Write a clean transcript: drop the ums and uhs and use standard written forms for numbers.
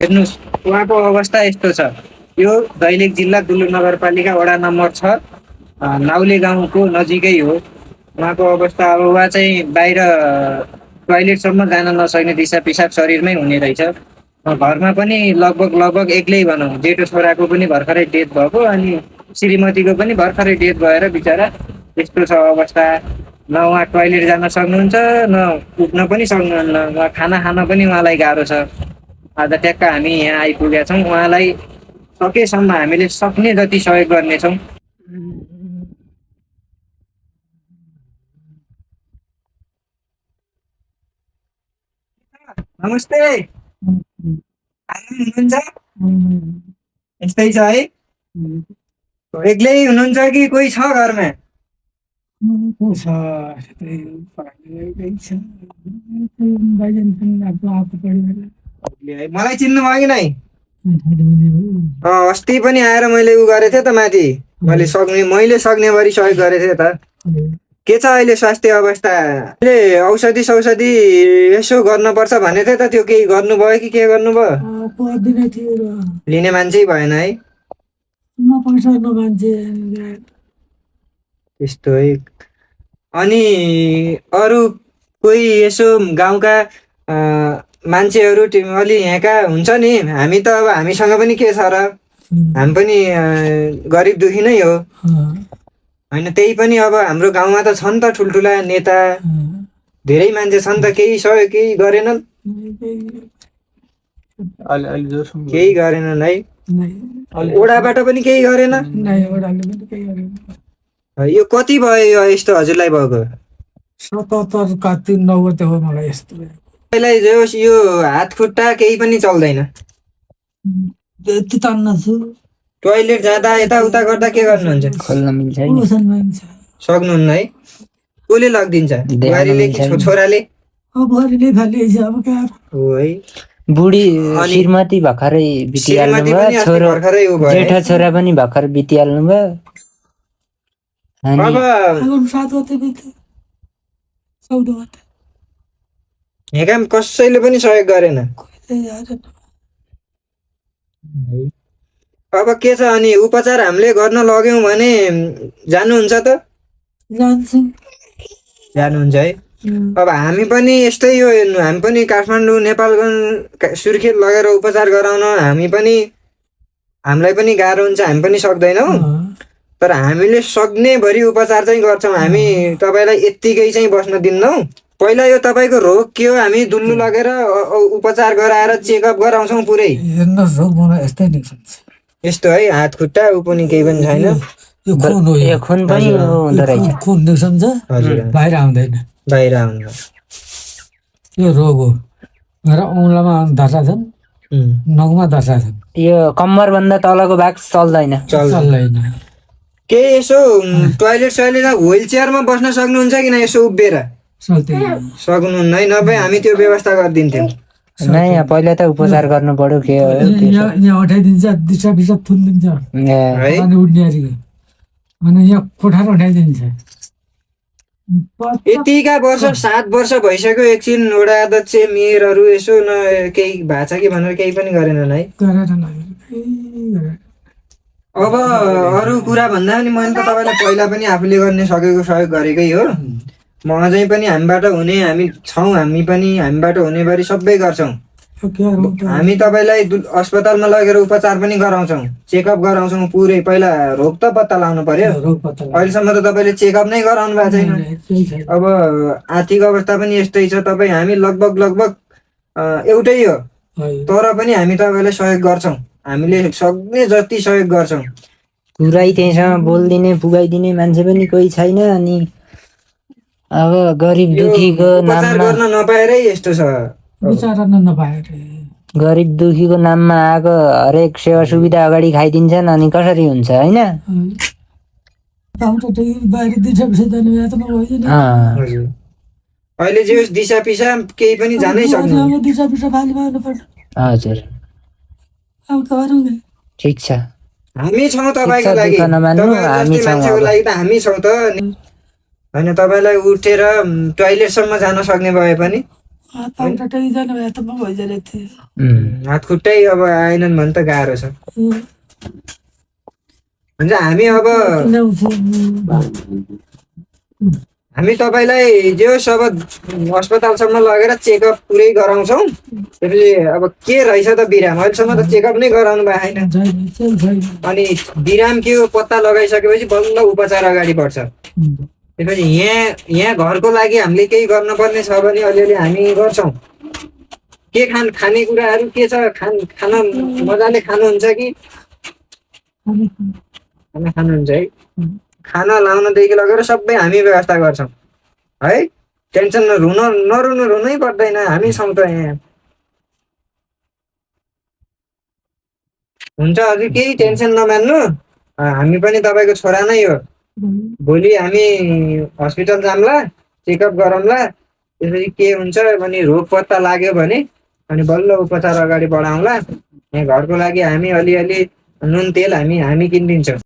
हेर्नुहोस्, उहाँको अवस्था यस्तो छ। यो दैलेख जिल्ला दुल्लु नगरपालिका वडा नम्बर 6 नाउले गाउँको नजिकै हो। उहाँको अवस्था अब उहाँ चाहिँ बाहिर टोयलेटसम्म जान नसक्ने, दिसा पिसाब शरीरमै हुने रहेछ। घरमा पनि लगभग एक्लै भनौँ, जेठो छोराको पनि भर्खरै डेथ भएको, अनि श्रीमतीको पनि भर्खरै डेथ भएर बिचरा यस्तो छ अवस्था। न उहाँ टोयलेट जान सक्नुहुन्छ, न उठ्न पनि सक्नुहुन्न, खाना खान पनि उहाँलाई गाह्रो छ। आज ट्याक्क हामी यहाँ आइपुगेका छौँ। उहाँलाई सकेसम्म हामीले सक्ने जति सहयोग गर्नेछौँ। नमस्ते, हुनुहुन्छ? यस्तै छ है। एक्लै हुनुहुन्छ कि कोही छ घरमा? मलाई चिन्नु भयो कि नै? अस्ति पनि आएर मैले उ गरेको थिएँ त माथि, मैले सक्ने गरी सहयोग गरेको थिएँ त। के छ अहिले स्वास्थ्य अवस्था? अहिले औषधि सौषधि यसो गर्नुपर्छ भनेको थिएँ त, त्यो केही गर्नुभयो कि के गर्नुभयो? लिने मान्छे भएन है? त्यस्तो है। अनि अरू कोही यसो गाउँका मान्छेहरू अलि यहाँका हुन्छ नि, हामी त अब हामीसँग पनि के छ र, हामी पनि गरिब दुखी नै हो होइन। त्यही पनि अब हाम्रो गाउँमा त छन् त ठुल्ठुला नेता, धेरै मान्छे छन् त, केही गरेनन्, केही गरेनन् है। ओडाबाट पनि केही गरेन। यो कति भयो यस्तो हजुरलाई भएको? 77 कार्तिक 9 गते हो मलाई यस्तो। पहिला यो हात खुट्टा केही पनि चल्दैन, यति तान्न छु। टोयलेट जाँदा यताउता गर्दा के गर्नुहुन्छ? खोल्न मिल्छ सक्नुहुन्न है? कसले लगिदिन्छ? बुहारीले कि छोराले? बुहारीले फालिएछ अब क्या हो है। बुढी श्रीमती भर्खरै बितिहाल्नु भयो, जेठा छोरा पनि भर्खर बितिहाल्नु भयो। अब 7 गते बित्यो, 14 गते। यहाँ कसैले पनि सहयोग गरेन। अब के छ अनि उपचार हामीले गर्न लग्यौँ भने जानुहुन्छ त? जानुहुन्छ है। अब हामी पनि यस्तै हो, हेर्नु, हामी पनि काठमाडौँ नेपालगञ्ज सुर्खेत लगेर उपचार गराउन हामीलाई पनि गाह्रो हुन्छ, हामी पनि सक्दैनौँ। तर हामीले सक्ने भरि उपचार चाहिँ गर्छौँ। हामी तपाईँलाई यत्तिकै चाहिँ बस्न दिन्नौँ। पहिला यो तपाईँको रोग के हो, हामी दुल्लु लगेर उपचार गराएर चेकअप गराउँछौँ पुरै। यस्तो है, हात खुट्टा ऊ पनि केही पनि छैन। यो खुन पनि हुँदो रहेछ, खुन निस्कन्छ, बाहिर आउँदैन। यो रोग हो। र औँलामा धर्सा छन्, नौमा धर्सा छन्। यो कम्मरभन्दा तलको भाग चल्दैन। के यसो टोयलेट व्हील चेयरमा बस्न सक्नुहुन्छ कि न? यसो उभिएर सक्नुहुन्न है? नभए हामी त्यो व्यवस्था गरिदिन्थ्यौँ। यहाँ पहिला त उपचार गर्नु पर्यो। के हो, यहाँ उठाइदिन्छ, दिसा पिसा थुनिदिन्छ, अनि यहाँ कोठार उठाइदिन्छ। यतिका वर्ष 7 वर्ष भइसक्यो, एकछिन वडा अध्यक्ष मेयरहरू यसो न केही भएको छ कि भनेर केही पनि गरेनन् है? अब अरू कुरा भन्दा पनि मैले त तपाईँलाई पहिला पनि आफूले गर्ने सकेको सहयोग गरेकै हो। म अझै पनि हामीबाट हुने, हामी छौँ, हामीबाट हुने गरी सबै गर्छौँ। हामी तपाईँलाई अस्पतालमा लगेर उपचार पनि गराउँछौँ, चेकअप गराउँछौँ पुरै। पहिला रोग त पत्ता लगाउनु पर्यो। अहिलेसम्म त तपाईँले चेकअप नै गराउनु भएको छैन। अब आर्थिक अवस्था पनि यस्तै छ। हामी लगभग एउटै हो, तर पनि हामी तपाईँलाई सहयोग गर्छौँ। हामीले सक्ने जति सहयोग गर्छौँ। पुरै त्यहीसँग बोलिदिने पुगाइदिने मान्छे पनि कोही छैन। अनि अब गरिब दुखीको नाममा गर्न नपाएरै यस्तो छ। गरिब दुखीको नाममा आएको हरेक सेवा सुविधा अगाडि खाइदिन्छन्, अनि कसरी हुन्छ होइन? अहिले जे दिसा पिसा केही पनि जानै सक्दैन। हजुर, ठिक छ, हामी छौँ तपाईँको लागि, मान्छेको लागि त हामी छौँ त होइन। तपाईँलाई उठेर टोयलेटसम्म जान सक्ने भए पनि हात खुट्टै अब आएनन् भने त गाह्रो छ। हुन्छ हामी तपाईँलाई जे होस् अब अस्पतालसम्म लगेर चेकअप पुरै गराउँछौँ। त्यसपछि अब के रहेछ त बिराम, अहिलेसम्म त चेकअप नै गराउनु भएको छैन। अनि बिराम के हो पत्ता लगाइसकेपछि बल्ल उपचार अगाडि बढ्छ। त्यसपछि यहाँ घरको लागि हामीले केही गर्नुपर्ने छ भने अलिअलि हामी गर्छौँ। के खानेकुराहरू के छ, खाना मजाले खानुहुन्छ कि? खाना खानुहुन्छ है? खाना लाउनदेखि लगेर सबै हामी व्यवस्था गर्छौँ है। टेन्सन रुनै पर्दैन, हामी छौँ त यहाँ। हुन्छ, अझै केही टेन्सन नमान्नु, हामी पनि तपाईँको छोरा नै हो। भोलि हामी हस्पिटल जाउँला, चेकअप गरौँला। त्यसपछि के हुन्छ भने रोग पत्ता लाग्यो भने अनि बल्ल उपचार अगाडि बढाउँला। यहाँ घरको लागि हामी अलिअलि नुन तेल हामी किनिदिन्छौँ।